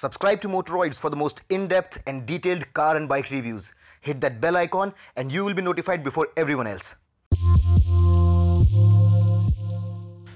Subscribe to Motoroids for the most in-depth and detailed car and bike reviews. Hit that bell icon and you will be notified before everyone else.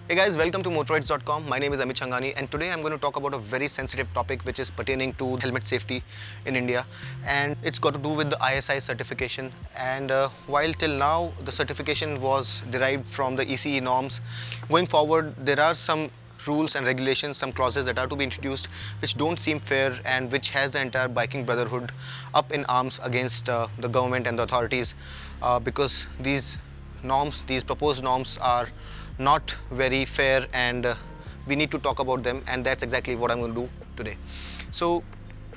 Hey guys, welcome to Motoroids.com. My name is Amit Changani and today I'm going to talk about a very sensitive topic which is pertaining to helmet safety in India, and it's got to do with the ISI certification. And while till now the certification was derived from the ECE norms, going forward there are some rules and regulations, some clauses that are to be introduced which don't seem fair and which has the entire biking brotherhood up in arms against the government and the authorities because these norms, these proposed norms are not very fair, and we need to talk about them, and that's exactly what I'm going to do today. So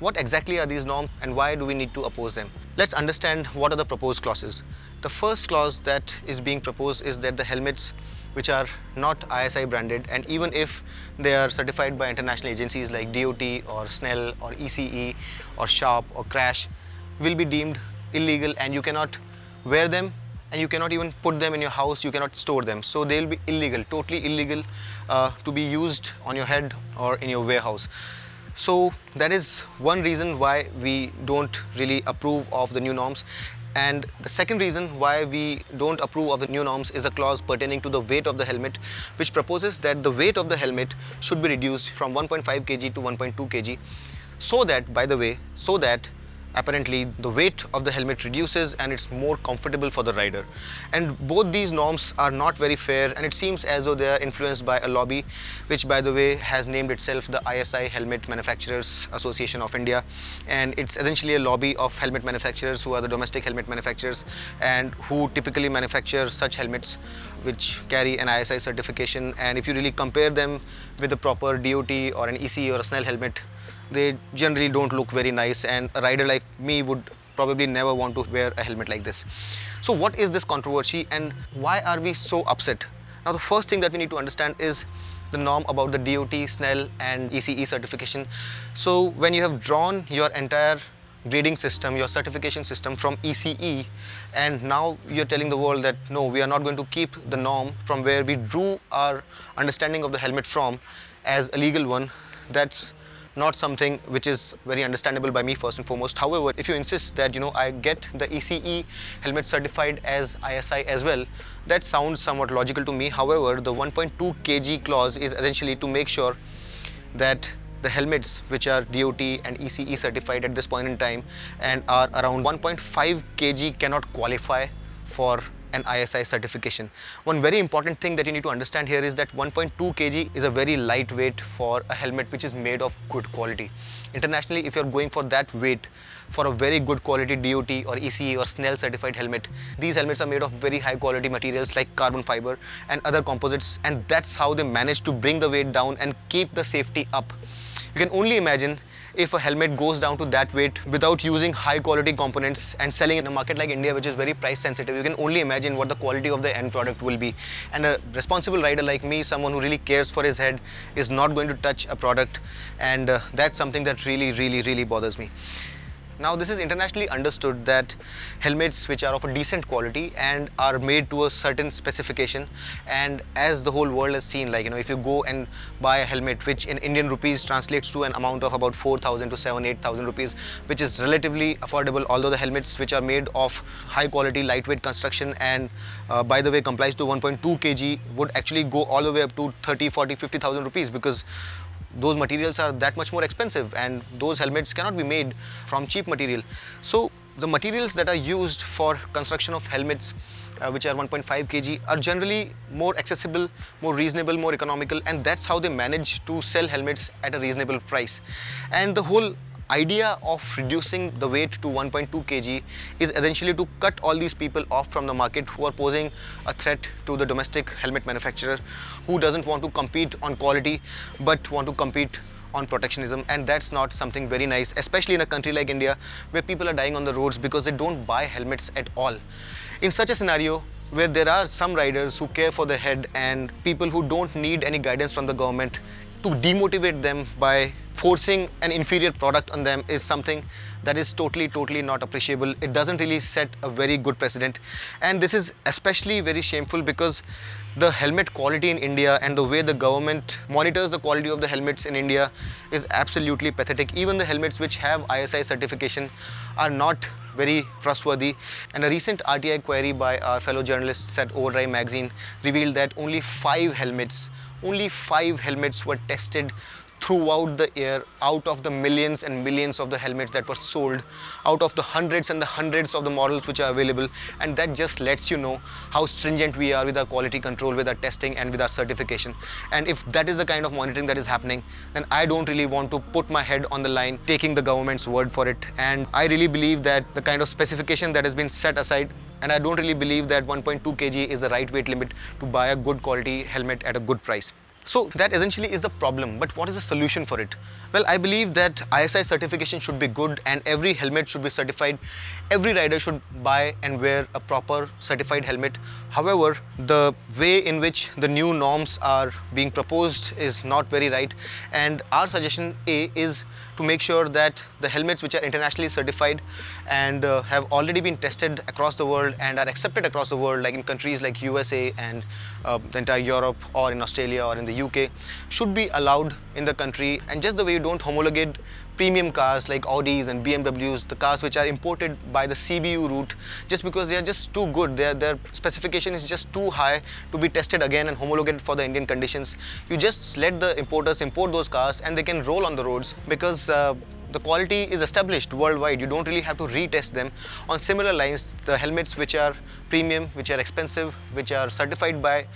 what exactly are these norms and why do we need to oppose them? Let's understand what are the proposed clauses. The first clause that is being proposed is that the helmets which are not ISI branded, and even if they are certified by international agencies like DOT or SNELL or ECE or SHARP or CRASH, will be deemed illegal, and you cannot wear them and you cannot even put them in your house, you cannot store them. So they will be illegal, totally illegal to be used on your head or in your warehouse. So that is one reason why we don't really approve of the new norms. And the second reason why we don't approve of the new norms is a clause pertaining to the weight of the helmet, which proposes that the weight of the helmet should be reduced from 1.5 kg to 1.2 kg, so that, by the way, apparently the weight of the helmet reduces and it's more comfortable for the rider. And both these norms are not very fair, and it seems as though they are influenced by a lobby which, by the way, has named itself the ISI Helmet Manufacturers Association of India, and it's essentially a lobby of helmet manufacturers who are the domestic helmet manufacturers and who typically manufacture such helmets which carry an ISI certification. And if you really compare them with a proper DOT or an ECE or a SNELL helmet, they generally don't look very nice, and a rider like me would probably never want to wear a helmet like this. So what is this controversy and why are we so upset? Now the first thing that we need to understand is the norm about the DOT, SNELL and ECE certification. So when you have drawn your entire grading system, your certification system from ECE, and now you're telling the world that no, we are not going to keep the norm from where we drew our understanding of the helmet from as a legal one, that's not something which is very understandable by me first and foremost. However, if you insist that I get the ECE helmet certified as ISI as well, that sounds somewhat logical to me. However, the 1.2 kg clause is essentially to make sure that the helmets which are DOT and ECE certified at this point in time and are around 1.5 kg cannot qualify for an ISI certification. One very important thing that you need to understand here is that 1.2 kg is a very lightweight for a helmet which is made of good quality. Internationally, if you're going for that weight for a very good quality DOT or ECE or SNELL certified helmet, these helmets are made of very high quality materials like carbon fiber and other composites, and that's how they manage to bring the weight down and keep the safety up. You can only imagine if a helmet goes down to that weight without using high quality components and selling in a market like India, which is very price sensitive. You can only imagine what the quality of the end product will be. And a responsible rider like me, someone who really cares for his head, is not going to touch a product, and that's something that really bothers me. Now this is internationally understood that helmets which are of a decent quality and are made to a certain specification, and as the whole world has seen, like if you go and buy a helmet which in Indian rupees translates to an amount of about 4,000 to 8,000 rupees, which is relatively affordable, although the helmets which are made of high quality lightweight construction and by the way complies to 1.2 kg would actually go all the way up to 30, 40, 50,000 rupees, because those materials are that much more expensive and those helmets cannot be made from cheap material. So the materials that are used for construction of helmets which are 1.5 kg are generally more accessible, more reasonable, more economical, and that's how they manage to sell helmets at a reasonable price. And the whole idea of reducing the weight to 1.2 kg is essentially to cut all these people off from the market who are posing a threat to the domestic helmet manufacturer, who doesn't want to compete on quality but want to compete on protectionism. And that's not something very nice, especially in a country like India where people are dying on the roads because they don't buy helmets at all. In such a scenario where there are some riders who care for their head and people who don't need any guidance from the government, to demotivate them by forcing an inferior product on them is something that is totally not appreciable. It doesn't really set a very good precedent, and this is especially very shameful because the helmet quality in India and the way the government monitors the quality of the helmets in India is absolutely pathetic. Even the helmets which have ISI certification are not very trustworthy, and a recent RTI query by our fellow journalists at Overdrive magazine revealed that only 5 helmets were tested throughout the year out of the millions and millions of the helmets that were sold, out of the hundreds and the hundreds of the models which are available. And that just lets you know how stringent we are with our quality control, with our testing and with our certification. And if that is the kind of monitoring that is happening, then I don't really want to put my head on the line taking the government's word for it. And I really believe that the kind of specification that has been set aside, and I don't really believe that 1.2 kg is the right weight limit to buy a good quality helmet at a good price. So that essentially is the problem, but what is the solution for it? Well, I believe that ISI certification should be good and every helmet should be certified. Every rider should buy and wear a proper certified helmet. However, the way in which the new norms are being proposed is not very right, and our suggestion A is to make sure that the helmets which are internationally certified and have already been tested across the world and are accepted across the world, like in countries like USA and the entire Europe, or in Australia or in the UK, should be allowed in the country. And just the way you don't homologate premium cars like Audis and BMWs, the cars which are imported by the CBU route, just because they are just too good, their specification is just too high to be tested again and homologated for the Indian conditions. You just let the importers import those cars and they can roll on the roads, because the quality is established worldwide. You don't really have to retest them. On similar lines, the helmets which are premium, which are expensive, which are certified by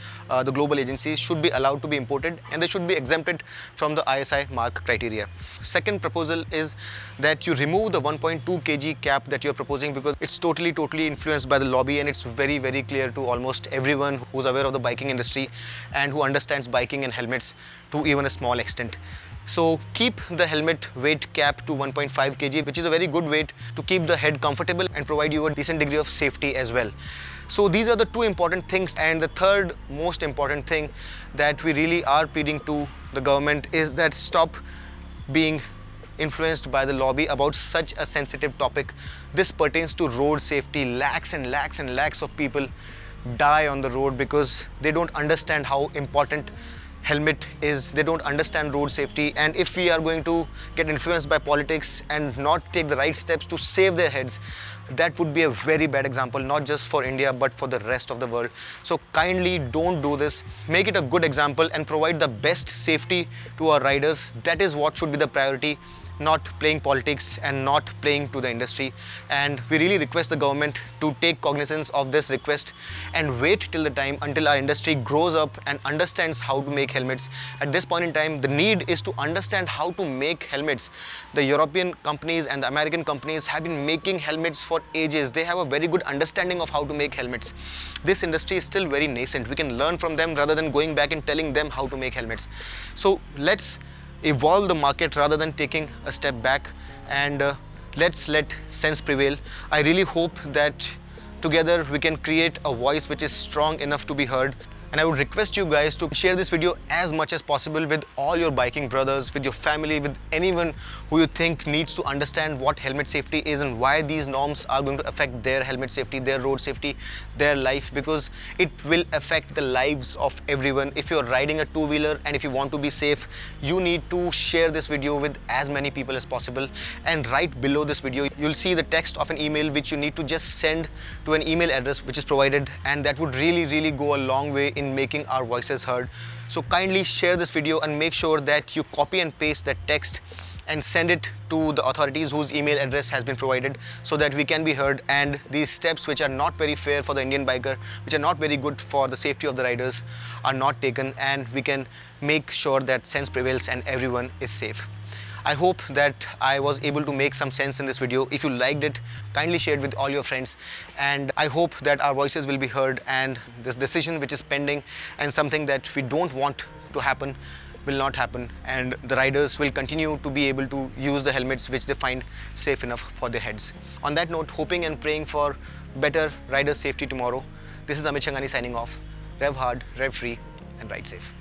the global agencies should be allowed to be imported, and they should be exempted from the ISI mark criteria. Second proposal is that you remove the 1.2 kg cap that you're proposing, because it's totally influenced by the lobby, and it's very clear to almost everyone who's aware of the biking industry and who understands biking and helmets to even a small extent. So keep the helmet weight cap to 1.5 kg, which is a very good weight to keep the head comfortable and provide you a decent degree of safety as well. So these are the two important things, and the third most important thing that we really are pleading to the government is that stop being influenced by the lobby about such a sensitive topic. This pertains to road safety. Lakhs and lakhs of people die on the road because they don't understand how important helmet is. They don't understand road safety, and if we are going to get influenced by politics and not take the right steps to save their heads, that would be a very bad example, not just for India but for the rest of the world. So kindly don't do this. Make it a good example and provide the best safety to our riders. That is what should be the priority, not playing politics and not playing to the industry. And we really request the government to take cognizance of this request and wait till the time until our industry grows up and understands how to make helmets. At this point in time, the need is to understand how to make helmets. The European companies and the American companies have been making helmets for ages. They have a very good understanding of how to make helmets. This industry is still very nascent. We can learn from them rather than going back and telling them how to make helmets. So let's evolve the market rather than taking a step back, and let's let sense prevail. I really hope that together we can create a voice which is strong enough to be heard. And I would request you guys to share this video as much as possible with all your biking brothers, with your family, with anyone who you think needs to understand what helmet safety is and why these norms are going to affect their helmet safety, their road safety, their life, because it will affect the lives of everyone. If you're riding a two-wheeler and if you want to be safe, you need to share this video with as many people as possible. And right below this video, you'll see the text of an email which you need to just send to an email address which is provided, and that would really go a long way in making our voices heard. So kindly share this video and make sure that you copy and paste that text and send it to the authorities whose email address has been provided, so that we can be heard and these steps which are not very fair for the Indian biker, which are not very good for the safety of the riders, are not taken, and we can make sure that sense prevails and everyone is safe. I hope that I was able to make some sense in this video. If you liked it, kindly share it with all your friends, and I hope that our voices will be heard and this decision which is pending and something that we don't want to happen will not happen, and the riders will continue to be able to use the helmets which they find safe enough for their heads. On that note, hoping and praying for better rider safety tomorrow, this is Amit Changani signing off. Rev hard, rev free, and ride safe.